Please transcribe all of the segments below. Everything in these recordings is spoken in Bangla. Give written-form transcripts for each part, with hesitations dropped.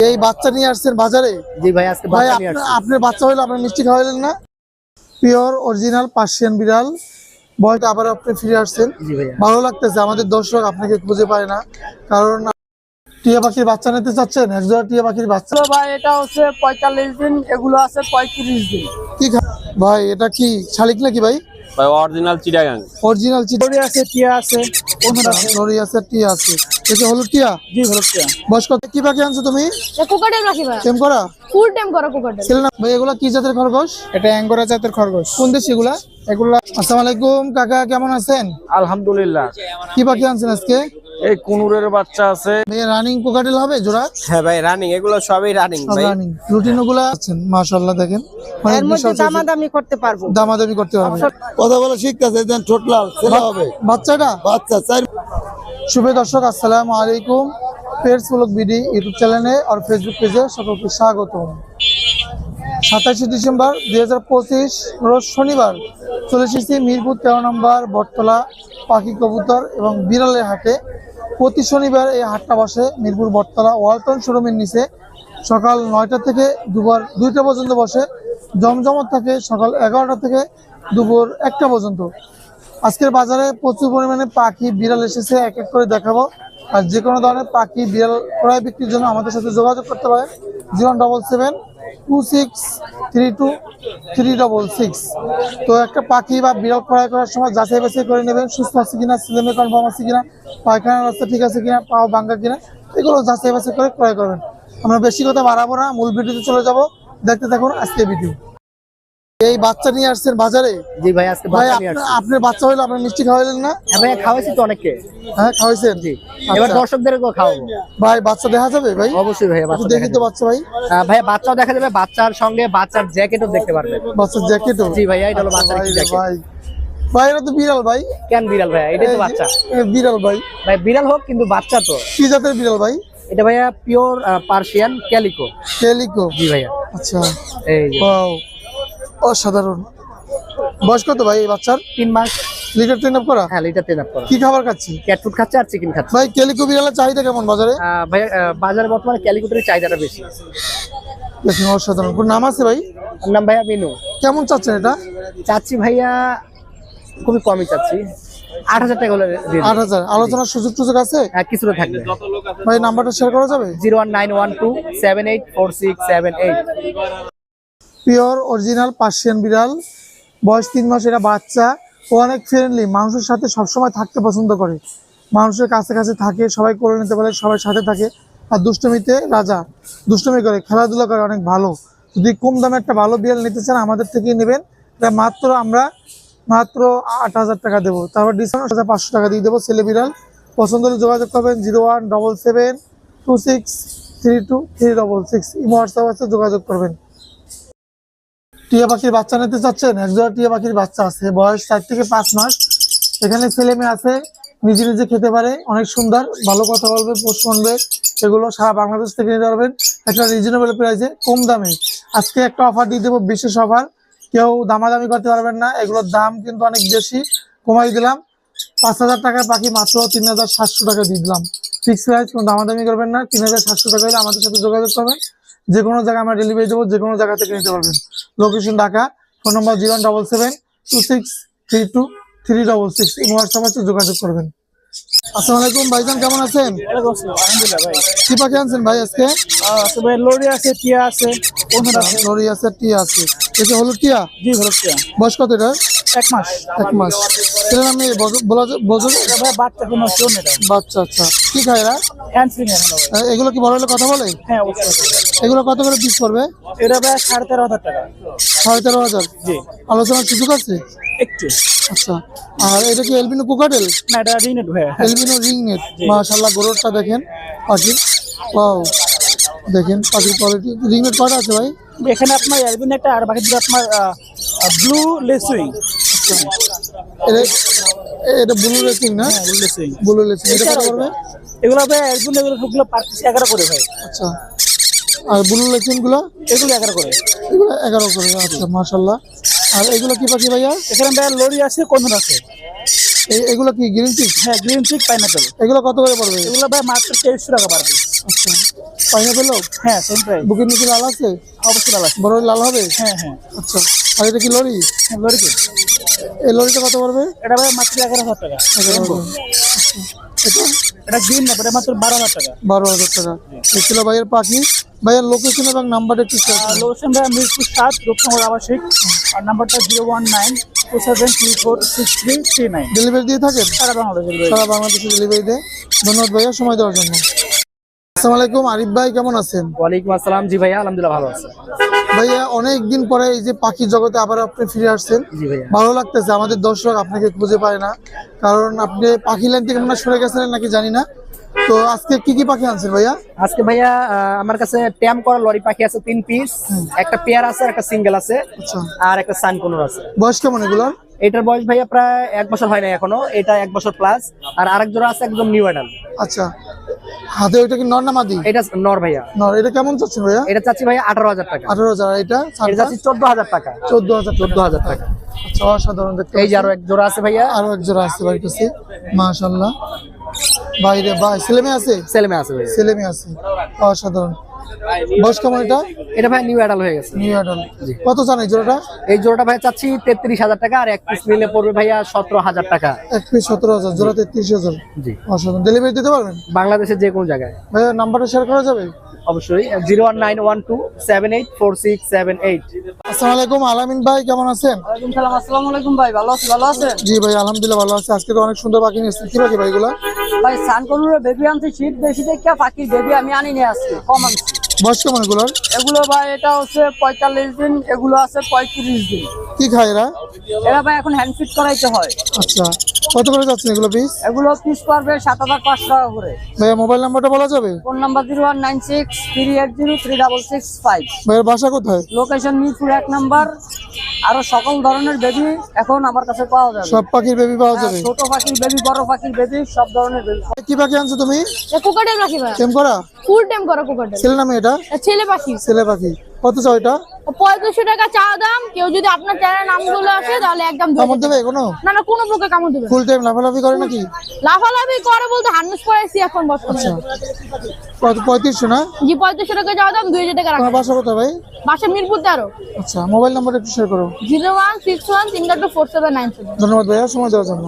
এই বাচ্চা নিয়ে আসছেন বাজারে? জি ভাই, আজকে ভাই বাচ্চা নিয়ে আসছি। আপনার বাচ্চা হইলো, আপনার মিষ্টি খাওয়াইলেন না? পিওর অরিজিনাল পার্সিয়ান বিড়াল, বয়টা আবার আপনি ফিরে আসছেন। জি ভাইয়া। ভালো লাগতেছে, আমাদের দর্শক আপনাকে খুঁজে পায় না, কারণ টিয়া পাখির বাচ্চা নিতে চাচ্ছেন, এক জোড়া টিয়া পাখির বাচ্চা। ভাই এটা হচ্ছে 45 দিন, এগুলো আছে 35 দিন। কি ভাই এটা কি শালিক নাকি ভাই? ভাই অরিজিনাল চিটাগাং। অরিজিনাল লরি আছে, টিয়া আছে, লরি আছে, টিয়া আছে। এটা হলো টিয়া। জি হলো টিয়া। বয়স কত? কি পাখি আনছো তুমি? কোকাটেল রাখি ভাই, টেম করা? ফুল টাইম করা কোকাটেল। ছেলে না ভাই? এগুলা কি জাতের খরগোশ? এটা অ্যাঙ্গোরা জাতের খরগোশ। কোন দেশ এগুলা? এগুলা আসসালামু আলাইকুম কাকা, কেমন আছেন? আলহামদুলিল্লাহ। কি পাখি আনছেন আজকে? এই কুনুরের বাচ্চা আছে। ভাই রানিং কোকাটেল হবে জোড়া? হ্যাঁ ভাই রানিং, এগুলো সবই রানিং ভাই। রানিং রুটিনো গুলা আছেন মাশাআল্লাহ, দেখেন এর মধ্যে দামাদামি করতে পারবো। দামাদামি করতে পারবে। কথা বলা শিখতেছে, ঠোঁট লাল ছেলে হবে বাচ্চাটা? বাচ্চা চার। শুভ দর্শক আসসালামু আলাইকুম, পেটস ব্লগ বিডি ইউটিউব চ্যানেলে আর ফেসবুক পেজে সকলকে স্বাগতম। 27 ডিসেম্বর 2025 রোজ শনিবার চলে এসেছি মিরপুর 13 নম্বর বটতলা পাখি কবুতর এবং বিড়ালের হাটে। প্রতি শনিবার এই হাটটা বসে মিরপুর বটতলা ওয়ালটন শোরুমের নিচে। সকাল 9টা থেকে দুপুর 2টা পর্যন্ত বসে, জমজমত থাকে সকাল 11টা থেকে দুপুর 1টা পর্যন্ত। আজকের বাজারে প্রচুর পরিমাণে পাখি বিড়াল এসেছে, এক এক করে দেখাবো। আর যে কোনো ধরনের পাখি বিড়াল ক্রয় বিক্রির জন্য আমাদের সাথে যোগাযোগ করতে পারেন 07726323366। তো একটা পাখি বা বিড়াল ক্রয় করার সময় যাচাই বাছাই করে নেবেন, সুস্থ আছে কিনা, সিলেমে কনফার্ম আছে কিনা, পায়খানার রাস্তা ঠিক আছে কিনা, পাও ভাঙ্গা কিনা, এগুলো যাচাই বাছাই করে ক্রয় করবেন। আমরা বেশি কথা বাড়াবো না, মূল ভিডিওতে চলে যাব। দেখতে থাকুন আজকের ভিডিও। এই বাচ্চা নিয়ে আসছেন বাজারে? জি ভাই, আজকে ভাই বাচ্চা নিয়ে আসছি। আপনার বাচ্চা হইলো, আপনার মিষ্টি খাওয়াইলেন না? হ্যাঁ ভাইয়া, খাওয়াইছি তো অনেককে। হ্যাঁ খাওয়াইছেন। জি, এবার আচ্ছা। দর্শকদেরকেও খাওয়াবো। ভাই বাচ্চা দেখা যাবে ভাই? অবশ্যই ভাইয়া, একটু বাচ্চা দেখি তো বাচ্চা ভাই। ভাইয়া বাচ্চাও দেখা যাবে, বাচ্চার সঙ্গে বাচ্চার জ্যাকেটও দেখতে পারবেন। বাচ্চার জ্যাকেটও? জি ভাইয়া, এটা হলো বাচ্চার ভাই একটি রে জ্যাকেট। ভাই, ভাই এটা তো বিড়াল ভাই। কেন বিড়াল ভাইয়া? এটাই তো বাচ্চা। বিড়াল ভাই? ভাই বিড়াল হোক কিন্তু বাচ্চা তো। কি জাতের বিড়াল ভাই? এটা ভাইয়া পিওর পার্সিয়ান ক্যালিকো। ক্যালিকো? জি ভাইয়া। আচ্ছা, এই যে ওয়াও, অসাধারণ। বয়স কত ভাই এই বাচ্চার? 3 মাস। লিটার ট্রেন আপ করা? হ্যাঁ, লিটার 10 আপ করা। কি খাবার খাচ্ছি? ক্যাট ফুড খাচ্ছে আর চিকেন খাচ্ছে। ভাই ক্যালিকো বিড়ালের চাহিদা কেমন বাজারে? ভাইয়া বাজারে বর্তমানে ক্যালিকোটের চাহিদাটা বেশি। দেখুন অসাধারণ। কোন নাম আছে ভাই? ওর নাম ভাইয়া মিনু। কেমন চাচ্ছেন এটা? চাচ্ছি ভাইয়া খুবই কমই চাচ্ছি, 8,000 টাকা হলে দিয়ে দিন। 8,000? আলোচনার সুযোগ টুযোগ আছে? হ্যাঁ, কিছুটা থাকবে। ভাই নাম্বারটা শেয়ার করা যাবে? 01912784678। পিওর অরিজিনাল পার্সিয়ান বিড়াল, বয়স 3 মাস। এটা বাচ্চা, ও অনেক ফ্রেন্ডলি, মানুষের সাথে সবসময় থাকতে পছন্দ করে, মানুষের কাছে কাছে থাকে, সবাই করে নিতে পারে, সবাই সাথে থাকে। আর দুষ্টমিতে রাজা, দুষ্টমি করে, খেলাধুলা করে, অনেক ভালো। যদি কম দামে একটা ভালো বিড়াল নিতে চান আমাদের থেকেই নেবেন। এটা আমরা মাত্র 8,000 টাকা দেবো, তারপর ডিসকাউন্ট 500 টাকা দিয়ে দেবো। ছেলে বিড়াল পছন্দ হলে যোগাযোগ করবেন 01772632366। ইমো হোয়াটসঅ্যাপ আছে, যোগাযোগ করবেন। টিয়া পাখির বাচ্চা নিতে চাচ্ছেন? এক জোড়া টিয়া পাখির বাচ্চা আছে, বয়স 4 থেকে 5 মাস। এখানে ছেলে মেয়ে আছে, নিজে নিজে খেতে পারে, অনেক সুন্দর, ভালো কথা বলবে, পোষ মানবে। এগুলো সারা বাংলাদেশ থেকে নিতে পারবেন একটা রিজনেবল প্রাইসে, কম দামে। আজকে একটা অফার দিয়ে দেবো, বিশেষ অফার, কেউ দামাদামি করতে পারবেন না। এগুলোর দাম কিন্তু অনেক বেশি, কমাই দিলাম। 5,000 টাকার পাখি মাত্র 3,700 টাকা দিয়ে দিলাম। ফিক্স প্রাইস, কোনো দামাদামি করবেন না। 3,700 টাকা হলে আমাদের সাথে যোগাযোগ করবেন, যে কোনো জায়গায় আমরা ডেলিভারি দেবো, যে কোনো জায়গা থেকে নিতে পারবেন। লোকেশন ঢাকা, ফোন নম্বর 01772632366। ইমো হোয়াটসঅ্যাপ আছে, যোগাযোগ করবেন। আসসালামু আলাইকুম ভাইজান, কেমন আছেন? আলহামদুলিল্লাহ ভাই। কি পাখি আনছেন ভাই আজকে? আছে ভাই, লরি আছে, টিয়া আছে, কোনটা আছে? লরি আছে, টিয়া আছে। এটা হলো টিয়া? জি হলো টিয়া। বয়স কত এটা? 1 মাস। 1 মাস। এটার নাম বোঝো? এটা ভাই বাচ্চা কোনো কেউ নেই। বাচ্চা, আচ্ছা। কি খায় এরা? হ্যান্ডসিং এখনো ভাই। এগুলো কি বড় হলে কথা বলে? হ্যাঁ অবশ্যই। এগুলো কত করে পিস পড়বে? এটা ভাই 13,500 টাকা। 13,500? জি আলোচনার সুযোগ আছে? একটু। আচ্ছা। আর এটা কি এলবিনো কোকাটেল? না এটা রিনেট ভাই। এলবিনো রিংনেট। মাশাআল্লাহ, গোরটা দেখেন পাখির, ওয়াও, দেখেন পাখির কোয়ালিটি। রিংনেট কয়টা আছে ভাই? এখানে আপনার অ্যালবিনেটটা আর বাকি দুটো আপনার ব্লু লেসুইং। এটা ব্লু রেসিং না? হ্যাঁ ব্লু লেসুইং। Blue racing. এটা কত পড়বে? এগুলো ভাই অ্যালবিন, এগুলো সবগুলো পার পিস 11 করে ভাই। আচ্ছা। আর ব্লু রেসিং গুলো? এগুলো 11 করে। এগুলো 11 করে। আচ্ছা মাশাআল্লাহ। আর এগুলো কি পাখি ভাইয়া? এখানে ভাই লরি আছে, কোনটা আছে? এগুলো কি গ্রিন চিক? হ্যাঁ গ্রিন চিক পাইনাপল। এগুলো কত করে পড়বে? এগুলো ভাই মাত্র 2300 টাকা পার পিস। আচ্ছা পাইনাপেলও হ্যাঁ সেম প্রাইস। বুকের নিচে লাল আছে? অবশ্যই লাল আছে। বড় লাল হবে? হ্যাঁ হ্যাঁ আচ্ছা আর এটা কি লরি? লরিকে এই লরিটা কত পড়বে? এটা ভাই মাত্র 11,000 টাকা। এটা এটা গ্রিন না, এটা মাত্র 12,000 টাকা। 12,000 টাকা। এই ছিল ভাইয়ের পাখি। ভাইয়ের লোকেশন এবং নাম্বারটা একটু শেয়ার করুন। লোকেশন ভাই মিরপুর 7 রূপনগর আবাসিক, আর নাম্বারটা 01927246339। ডেলিভারি দিয়ে থাকেন? সারা বাংলাদেশের ভাই। সারা বাংলাদেশে ডেলিভারি দেয়। ধন্যবাদ ভাইয়া সময় দেওয়ার জন্য। আসসালামু আলাইকুম, আরিফ ভাই কেমন আছেন? ওয়ালাইকুম আসসালাম। জি ভাইয়া আলহামদুলিল্লাহ ভালো আছে। ভাইয়া অনেকদিন পরে এই যে পাখির জগতে আবার আপনি ফিরে আসছেন, জি ভাইয়া। ভালো লাগতেছে। আমাদের দর্শক আপনাকে খুঁজে পায় না, কারণ আপনি পাখি লাইন থেকে মনে হয় সরে গেছিলেন নাকি জানি না। তো আজকে কি কি পাখি আনছেন ভাইয়া? আজকে ভাইয়া আমার কাছে ট্যাম করা লরি পাখি আছে 3 পিস, একটা পেয়ার আছে, একটা সিঙ্গেল আছে, আচ্ছা আর একটা সান কোনর আছে। বয়স কেমন এগুলোর? এটার বয়স ভাইয়া প্রায় 1 বছর হয় না এখনো, এটা 1 বছর প্লাস। আর আরেক জোড়া আছে একদম নিউ অ্যাডাল। আচ্ছা হাতে ওইটা কি নর না মাদি? এটা নর ভাইয়া। নর। এটা কেমন চাচ্ছেন ভাইয়া? এটা চাচ্ছি ভাইয়া 18,000 টাকা। 18,000। এটা এটা চাচ্ছি 14,000 টাকা। 14,000 টাকা। আচ্ছা অসাধারণ দেখতে। এই যে আরো এক জোড়া আছে ভাইয়া, আরো এক জোড়া আছে বাড়ির কাছে, মাশাআল্লাহ। বাইরে ভাই ছেলে মেয়ে আছে? ছেলে মেয়ে আছে ভাইয়া। ছেলে মেয়ে আছে, অসাধারণ। বয়স কেমন এটা? এটা ভাই নিউ অ্যাডাল হয়ে গেছে। New adult. কত চান এই জোড়াটা? এই জোড়াটা ভাই চাচ্ছি 33,000 টাকা, আর এক পিস নিলে পড়বে ভাইয়া 17,000 টাকা। এক পিস 17,000, জোড়া 33,000। জি। অসাধারণ। ডেলিভারি দিতে পারবেন? বাংলাদেশের যে কোনো জায়গায়। ভাইয়া নাম্বারটা শেয়ার করা যাবে? অবশ্যই 01912784678। আসসালামু আলাইকুম, আলামিন ভাই কেমন আছেন? ওয়ালাইকুম সালাম। আসসালামু আলাইকুম ভাই, ভালো আছি। ভালো আছেন? জি ভাই আলহামদুলিল্লাহ ভালো আছে। আজকে তো অনেক সুন্দর পাখি নিয়েছেন। কি পাখি ভাই এগুলা? ভাই সানকনুরের বেবি আনছি, শীত বেশি দেখে পাখির বেবি আমি আনি নিয়ে আসছি, কম আনছি। বয়স কেমন এগুলোর? এগুলো ভাই এটা হচ্ছে 45 দিন, এগুলো আছে 35 দিন। কি খায় এরা? এরা ভাই এখন হ্যান্ড ফিট করাইতে হয়। আচ্ছা কত করে যাচ্ছেন এগুলো পিস? এগুলো পিস পারবে 7,500 টাকা করে। ভাইয়া মোবাইল নাম্বারটা বলা যাবে? Phone number 01963803665। ভাইয়ের বাসা কোথায়? Location Mirpur 1 number. আরো সকল ধরনের বেবি এখন আমার কাছে পাওয়া যাবে। সব পাখির বেবি পাওয়া যাবে? ছোট পাখির বেবি, বড় পাখির বেবি, সব ধরনের বেবি। কি পাখি আনছো তুমি? কোকাটেল পাখি ভাই, টেম করা? ফুল টাইম করা কোকাটেল। ছেলে নামে এটা? ছেলে পাখি। ছেলে পাখি। কত চাও এটা? 3500 টাকা চা দাম। কেউ যদি আপনার চ্যানেল নামগুলো আসে তাহলে একদম কামড় দেবে কোনো? না না, কোনো প্রকার কামড় দেবে না। ফুল টাইম লাফালাফি করে নাকি? লাফালাফি করে বলতে হার্নেস পরাইছি এখন বর্তমানে। কত 3500 না? জি 3500 টাকা চা দাম, 2000 টাকা তোমার রাখা। বাসা কোথায় ভাই? বাসা মিরপুর 13। আচ্ছা মোবাইল নাম্বার একটু শেয়ার করো। 01613247997। ধন্যবাদ ভাইয়া সময় দেওয়ার জন্য।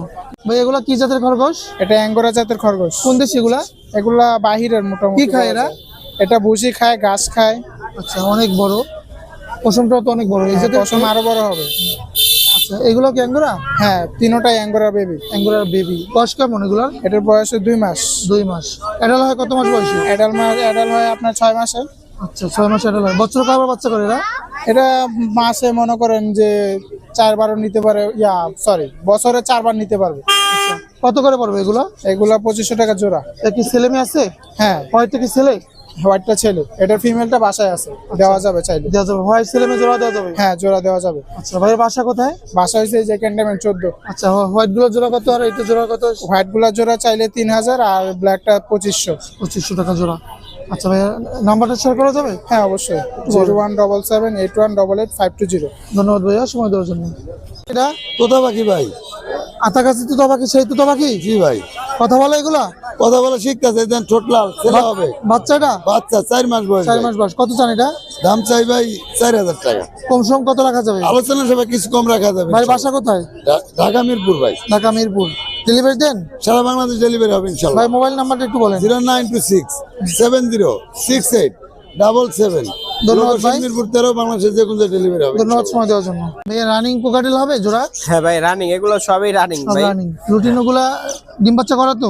ভাই এগুলা কি জাতের খরগোশ? এটা অ্যাঙ্গোরা জাতের খরগোশ। কোন দেশি এগুলা? এগুলা বাহিরের মোটামুটি। কি খায় এরা? এটা ভুসি খায়, ঘাস খায়। আচ্ছা অনেক বড়, পশমটাও তো অনেক বড়। এই জাতের পশম আরো বড় হবে। আচ্ছা এগুলো কি অ্যাঙ্গোরা? হ্যাঁ, তিনোটাই অ্যাঙ্গোরা বেবি। অ্যাঙ্গোরার বেবি। বয়স কেমন এগুলার? এটার বয়স 2 মাস। 2 মাস। অ্যাডাল হয় কত মাস বয়সে? অ্যাডাল হয় আপনার 6 মাসে। আচ্ছা 6 মাস অ্যাডাল হয়। বছর কয়বার বাচ্চা করে এরা? এটা মাসে মনে করেন যে 4 নিতে পারে, বছরে 4 বার নিতে পারবে। আচ্ছা কত করে পড়বে এগুলো? এগুলা 2500 টাকা জোড়া। এ কি ছেলে মেয়ে আছে? হ্যাঁ, হোয়াইটটা কি ছেলে? হোয়াইটটা ছেলে, এটার ফিমেলটা বাসায় আছে, দেওয়া যাবে চাইলে। দেওয়া যাবে? হোয়াইট ছেলে মেয়ে জোড়া দেওয়া যাবে? হ্যাঁ, জোড়া দেওয়া যাবে। আচ্ছা ভাইয়ের বাসা কোথায়? বাসা হয়েছে এই যে ক্যান্টনমেন্ট 14। আচ্ছা হোয়াইট গুলো জোড়া কত আর এটা জোড়া কত? হোয়াইট গুলা জোড়া চাইলে 3000, আর ব্ল্যাকটা 2500। 2500 টাকা জোড়া। আচ্ছা ভাইয়া নাম্বারটা শেয়ার করা যাবে? হ্যাঁ অবশ্যই, 017781520। ধন্যবাদ ভাইয়া সময় দেওয়ার জন্য। এটা তোতা পাখি ভাই। আতাকাছি তোতা পাখি, সেই তোতা পাখি জি ভাই, কথা বলে এগুলা? কথা বলা শিখতেছে। দেন ছোট লাল, ছেলে হবে। বাচ্চাটা? বাচ্চা 4 মাস বয়স। 4 মাস বয়স। কত চান এটা? দাম চাই ভাই 4000 টাকা। কম সম কত রাখা যাবে? আলোচনা সবাই কিছু কম রাখা যাবে। ভাই বাসা কোথায়? ঢাকা মিরপুর ভাই। ঢাকা মিরপুর। ডেলিভারি দেন? সারা বাংলাদেশ ডেলিভারি হবে ইনশাআল্লাহ। ভাই মোবাইল নাম্বারটা একটু বলেন। 09267068777। ধন্যবাদ ভাই। মিরপুর 13, বাংলাদেশের যে কোনো ডেলিভারি হবে। ধন্যবাদ সময় দেওয়ার জন্য। ভাই রানিং কোকাটেল হবে জোড়া? হ্যাঁ ভাই রানিং, এগুলো সবই রানিং ভাই। রানিং। লুটিনো গুলা ডিম বাচ্চা করা তো?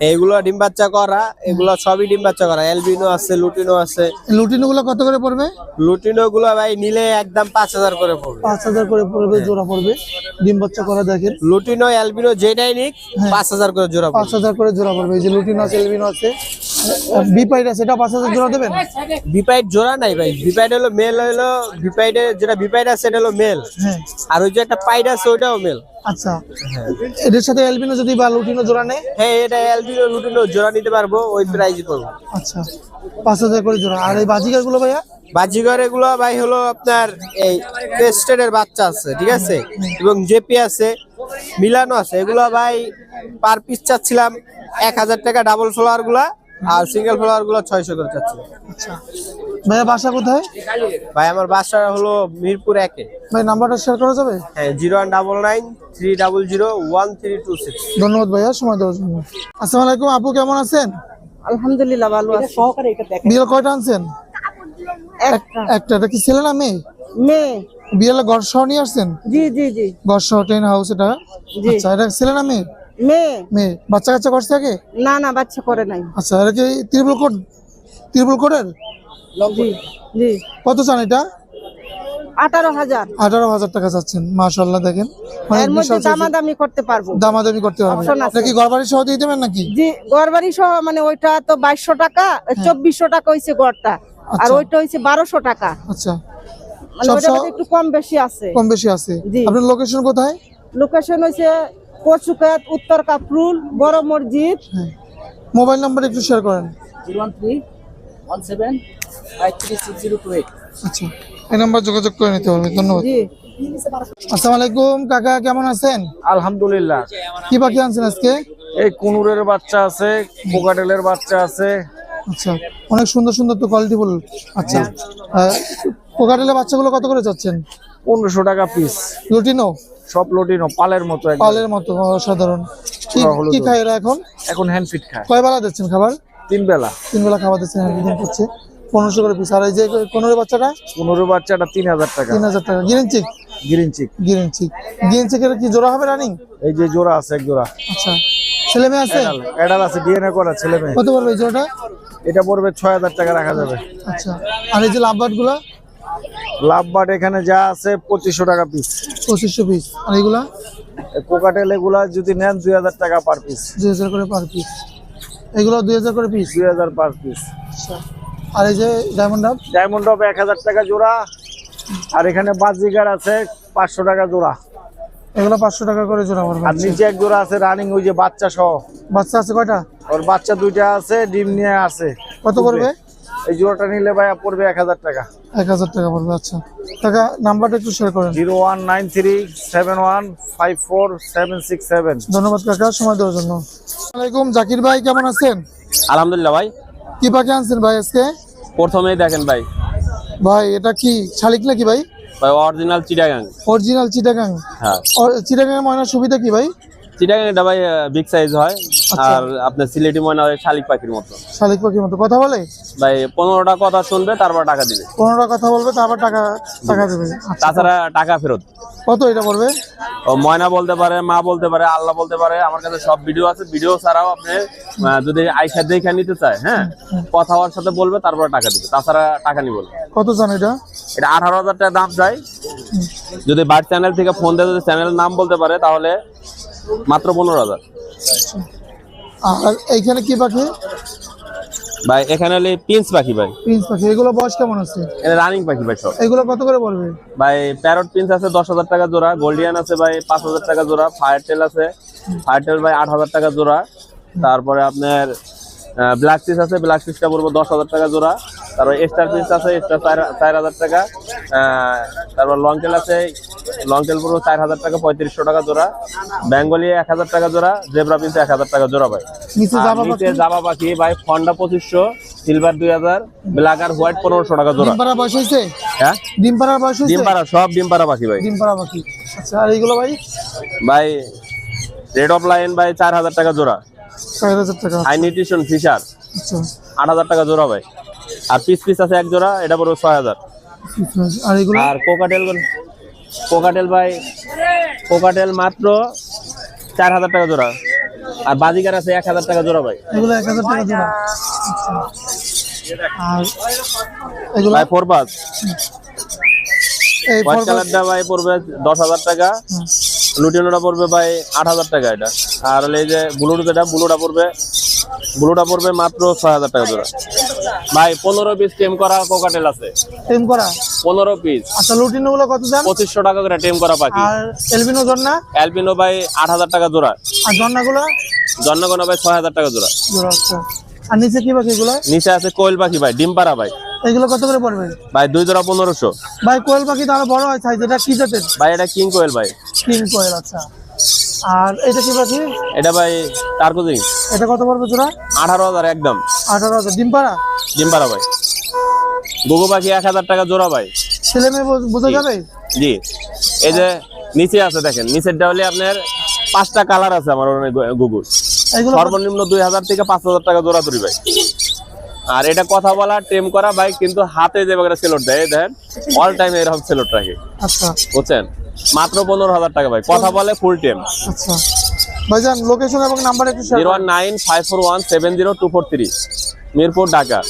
এইগুলো ডিম বাচ্চা করা, এগুলো সবই ডিম বাচ্চা করা। অ্যালবিনো আছে, লুটিনো আছে। লুটিনো গুলা কত করে পড়বে? লুটিনো গুলো ভাই নিলে একদম 5000 করে পড়বে। 5000 করে পড়বে জোড়া পড়বে। ডিম বাচ্চা করা দেখেন। লুটিনো অ্যালবিনো যেটাই নিক 5000 করে জোড়া পড়বে। 5000 করে জোড়া পড়বে। এই যে লুটিনো আছে, এলবিনো আছে, বিপাইড আছে, এটা 5000 জোড়া দেবেন? বিপাইড জোড়া নাই ভাই, বিপাইড হলো মেল, হলো বিপাইডে যেটা বিপাইড আছে এটা হলো মেল, হ্যাঁ। আর ওই যে একটা পাইড আছে ওইটাও মেল। আচ্ছা এদের সাথে এলবিনো যদি বা লুটিনো জোড়া নেয়? হ্যাঁ, এটা অ্যালবিনো লুটিনো জোড়া নিতে পারবো, ওই প্রাইজই পড়বো। আচ্ছা 5000 করে জোড়া। আর এই বাজিকার গুলো ভাইয়া? বাজিগর এগুলো ভাই হলো আপনার এই ক্রেস্টেডের বাচ্চা আছে, ঠিক আছে, এবং জেপি আছে, মিলানো আছে। এগুলো ভাই পার পিস চাচ্ছিলাম 1000 টাকা, ডাবল সোলার গুলা আর সিঙ্গেল ফ্লাওয়ার গুলো 600 করে চাচ্ছি। আচ্ছা ভাইয়া বাসা কোথায়? ভাই আমার বাসা হলো মিরপুর 1-এ। ভাই নাম্বারটা শেয়ার করা যাবে? হ্যাঁ 0199300326। ধন্যবাদ ভাইয়া সময় দেওয়ার জন্য। আসসালামু আলাইকুম আপু, কেমন আছেন? আলহামদুলিল্লাহ ভালো আছি। সহকারে এটা দেখেন। বিড়াল কয়টা আনছেন? একটা। এটা কি ছেলে না মেয়ে? মেয়ে। বিড়ালে ঘর সহ নিয়ে আসছেন? জি জি জি। ঘর সহ টেন হাউস এটা? আচ্ছা এটা ছেলে না মেয়ে? মেয়ে। মেয়ে। বাচ্চা কাচ্চা করছে আগে? না না বাচ্চা করে নাই। আচ্ছা এটা কি ত্রিপুল কোডের? জি জি। কত চান এটা? 18,000। 18,000 টাকা চাচ্ছেন। মাশাআল্লাহ দেখেন এর মধ্যে দামাদামি করতে পারবো। দামাদামি করতে পারবেন। Option আছে। এটা কি ঘরবাড়ি সহ দিয়ে দেবেন নাকি? জি ঘরবাড়ি সহ, মানে ওইটা তো 2200 টাকা, 2400 টাকা হইছে ঘরটা, আর আচ্ছা। ওইটা হইছে 1200 টাকা। আচ্ছা মানে সব ওইটার সহ মধ্যে একটু কম বেশি আছে। কম বেশি আছে। জি। আপনার লোকেশন কোথায়? লোকেশন হইছে কচুকাত, উত্তর কাফরুল, বড় মসজিদ। মোবাইল নাম্বার একটু শেয়ার করেন। 01317536028। আচ্ছা এই নাম্বার যোগাযোগ করে নিতে পারবেন। ধন্যবাদ। জি। আসসালামু আলাইকুম কাকা, কেমন আছেন? আলহামদুলিল্লাহ। কি পাখি আনছেন আজকে? এই কুনুরের বাচ্চা আছে, কোকাটেলের বাচ্চা আছে। আচ্ছা অনেক সুন্দর সুন্দর তো কোয়ালিটি বল। আচ্ছা কোকাটেলের বাচ্চাগুলো কত করে চাচ্ছেন? 1500 টাকা পিস। লুটিনো? সব লটিনো, পালের মতো একদম। পালের মতো অসাধারণ। কি খায় এরা এখন? এখন হ্যান্ড ফিট খায়। কয় বেলা দিচ্ছেন খাবার? 3 বেলা। 3 বেলা খাবার দিচ্ছেন, হ্যান্ড করছে। 1500 করে পিস। আর এই যে কোনোর বাচ্চাটা? কুনুরের বাচ্চাটা 3000 টাকা। 3000 টাকা। Green chick? Green chick. Green চিকের কি জোড়া হবে রানিং? এই যে জোড়া আছে, এক জোড়া। আচ্ছা ছেলে মেয়ে আছে? এডাল আছে, ডিএনএ করা ছেলে মেয়ে। কত পড়বে এই জোড়াটা? এটা পড়বে 6000 টাকা রাখা যাবে। আচ্ছা আর এই যে লাভবার্ড গুলা? লাভবার্ড এখানে যা আছে 2500 টাকা পিস। 2500 পিস। আর এগুলা? কোকাটেল এগুলা যদি নেন 2000 টাকা পার পিস। 2000 করে পার পিস। এগুলো 2000 করে পিস? 2000 per piece. আচ্ছা আর এই যে ডায়মন্ড ডাব? ডায়মন্ড ডব 1000 টাকা জোড়া। আর এখানে বাজিগার আছে 500 টাকা জোড়া। এগুলো 500 টাকা করে জোড়া পড়বে। আর নিচে এক জোড়া আছে রানিং, ওই যে বাচ্চা সহ। বাচ্চা আছে কয়টা? ওর বাচ্চা 2টা আছে, ডিম নিয়ে আছে। কত পড়বে? এই জোড়াটা নিলে ভাই পড়বে 1000 টাকা। 1000 টাকা পড়বে। আচ্ছা টাকা নাম্বারটা একটু শেয়ার করেন। 019371547767। ধন্যবাদ কাকা সময় দেওয়ার জন্য। আসসালামু আলাইকুম জাকির ভাই, কেমন আছেন? আলহামদুলিল্লাহ ভাই। কি পাখি আনছেন ভাই আজকে? প্রথমেই দেখেন ভাই, ভাই এটা কি শালিক নাকি ভাই? ভাই অরিজিনাল চিটাগাং। অরিজিনাল চিটাগাং? হ্যাঁ চিটাগাং এর ময়নার সুবিধা কি ভাই? চিটাগাং এটা ভাই বিগ সাইজ হয়। আর আপনার সিলেটি ময়না হয় শালিক পাখির মতো। শালিক পাখির মতো কথা বলে? ভাই 15টা কথা শুনবে, তারপর টাকা দিবে। 15টা কথা বলবে, তারপর টাকা দেবে। আচ্ছা, তাছাড়া টাকা ফেরত। কত এটা পড়বে? ও ময়না বলতে পারে, মা বলতে পারে, আল্লাহ বলতে পারে। আমার কাছে সব ভিডিও আছে। ভিডিও ছাড়াও আপনি যদি আইসা দেখে নিতে চায়, হ্যাঁ কথা হওয়ার সাথে বলবে, তারপর টাকা দিবে। তাছাড়া টাকা নিব না। কত জান এটা? এটা 18,000 টাকা দাম চাই। যদি বার্ড চ্যানেল থেকে ফোন দিয়ে যদি চ্যানেলের নাম বলতে পারে তাহলে মাত্র 15,000। আর এইখানে কি পাখি ভাই? এখানে হলে পিন্স পাখি ভাই। প্রিন্স পাখি। এগুলো বয়স কেমন আছে? এটা রানিং পাখি ভাই সব। এগুলো কত করে পড়বে? ভাই প্যারট প্রিন্স আছে 10,000 টাকা জোড়া। গোল্ডিয়ান আছে ভাই 5,000 টাকা জোড়া। ফায়ারটেল আছে, ফায়ারটেল ভাই 8,000 টাকা জোড়া। তারপরে আপনার ব্ল্যাক পিস আছে, ব্ল্যাক পিসটা পড়বে 10,000 টাকা জোড়া। তারপর স্টার পিস আছে, স্টার 4,000 টাকা। তারপর লং টেল আছে, লং টেল পড়বে 4,000 টাকা, 3500 টাকা জোড়া। বেঙ্গলি 1000 টাকা জোড়া। জেব্রা পিস 1000 টাকা জোড়া ভাই। নিচে জাবা পাখি ভাই ফন্ডা 2500, সিলভার 2000, ব্ল্যাক আর হোয়াইট 1500 টাকা জোড়া। ডিম পাড়া বয়স হয়েছে? হ্যাঁ ডিম পাড়ার বয়স হয়েছে? ডিম পাড়া, সব ডিম পাড়া পাখি ভাই। ডিম পাড়া পাখি। আচ্ছা আর এইগুলো ভাই? ভাই রেড অফ লাইন ভাই 4000 টাকা জোড়া। 4000 টাকা। হাই নিউট্রিশন ফিশার আচ্ছা 8,000 টাকা জোড়া ভাই। আর পিস আছে এক জোড়া, এটা পড়বে 6,000। আর এগুলো? আর কোকাটেল ভাই, কোকাটেল মাত্র 4,000 টাকা জোড়া। আর বাজিকার আছে 1,000 টাকা জোড়া ভাই। এগুলো 1000 টাকা জোড়া। আচ্ছা আর এগুলো ভাই ফোরবাস, এই হোয়াইট কালারটা ভাই পড়বে 10,000 টাকা। লুটিনোটা পড়বে ভাই 8,000 টাকা এটা। আর হলে এই যে ব্লুটা পড়বে মাত্র 6,000 টাকা জোড়া। ভাই 15 পিস টেম করা কোকাটেল আছে। টেম করা 15 পিস। আচ্ছা লুটিনো গুলো কত দাম? 2500 টাকা করে টেম করা পাখি। আর এলবিনো জন্না? অ্যালবিনো ভাই 8,000 টাকা জোড়া। আর জন্না গুলো? জন্নগনা ভাই 6,000 টাকা জোড়া। জোড়া। আচ্ছা আর নিচে কি পাখি এগুলো? নিচে আছে কোয়েল পাখি ভাই, ডিম পাড়া ভাই। এগুলো কত করে পড়বে? ভাই 2 জোড়া 1500। ভাই কোয়েল পাখি তাহলে বড় হয় সাইজ, এটা কি জাতের? ভাই এটা কিং কোয়েল ভাই। কিং কোয়েল। আচ্ছা আর এটা কি পাখি? এটা ভাই টার্কোজিং, এটা কত পড়বে জোড়া? 18,000 একদম। 18,000 ডিম পাড়া? ডিম পাড়া ভাই। গুগু পাখি 1,000 টাকা জোড়া ভাই। ছেলে মেয়ে বোঝা যাবে? জি, এই যে নিচে আছে দেখেন, নিচেরটা হলে আপনার 5টা কালার আছে আমার গুগুর। এগুলো সর্বনিম্ন 2,000 থেকে 5,000 টাকা জোড়া ধরি ভাই। আর এটা কথা বলা টেম করা ভাই, কিন্তু হাতে যে বাগেরা সেলট দেয় দেখেন, অল টাইম এরকম সেলট রাখে, আচ্ছা বুঝছেন? মাত্র 15,000 টাকা ভাই, কথা বলে ফুল টেম। আচ্ছা ভাইজান, লোকেশন এবং নাম্বার একটু শেয়ার করুন। 01954170243, মিরপুর, ঢাকা।